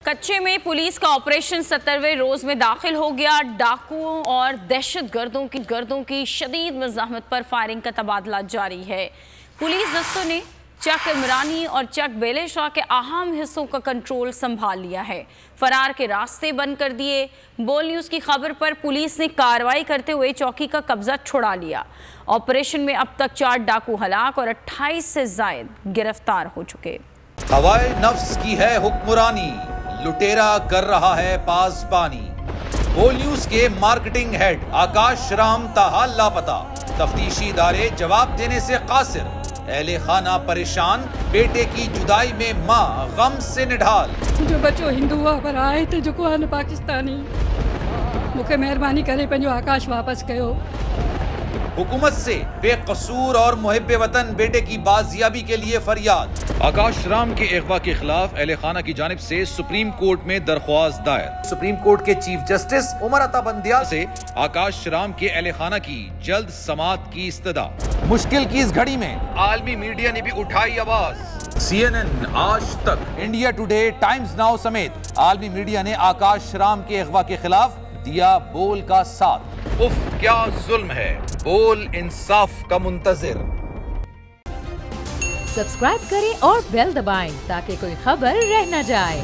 कच्चे में पुलिस का ऑपरेशन 70वें रोज में दाखिल हो गया। डाकुओं और दहशतगर्दों की शदीद मज़ाहमत पर फायरिंग का तबादला जारी है। पुलिस दस्तों ने चक इमरानी और चक बेलेशाह के अहम हिस्सों का कंट्रोल संभाल लिया है। फरार के रास्ते बंद कर दिए। बोल न्यूज़ की खबर पर पुलिस ने कार्रवाई करते हुए चौकी का कब्जा छुड़ा लिया। ऑपरेशन में अब तक 4 डाकू हलाक और 28 से जायद गिरफ्तार हो चुके। हवाए नफ्स की है हुक्मरानी, लुटेरा कर रहा है पासबानी। बोल न्यूज के मार्केटिंग हेड आकाश राम ताहा लापता, तफ्तीशी इदारे जवाब देने से कासिर। अहले खाना परेशान, बेटे की जुदाई में माँ गम से निढाल। जो बच्चो हिंदू पर आए थे जो को पाकिस्तानी, मुझे मेहरबानी करे पंहिंजो आकाश वापस कयो। हुकूमत से बेकसूर और मुहिब्बे वतन बेटे की बाजियाबी के लिए फरियाद। आकाश राम के अगवा के खिलाफ अहले खाना की जानिब से सुप्रीम कोर्ट में दरख्वास्त दायर। सुप्रीम कोर्ट के चीफ जस्टिस उमर अता बंदियाल से आकाश राम के अहले खाना की जल्द समाअत की इस्तदा। मुश्किल की इस घड़ी में आलमी मीडिया ने भी उठाई आवाज। CNN, आज तक, इंडिया टुडे, टाइम्स नाउ समेत आलमी मीडिया ने आकाश राम के अगवा के खिलाफ दिया बोल का साथ। उफ क्या जुल्म है, बोल इंसाफ का मुंतजिर। सब्सक्राइब करें और बेल दबाएं ताकि कोई खबर रह न जाए।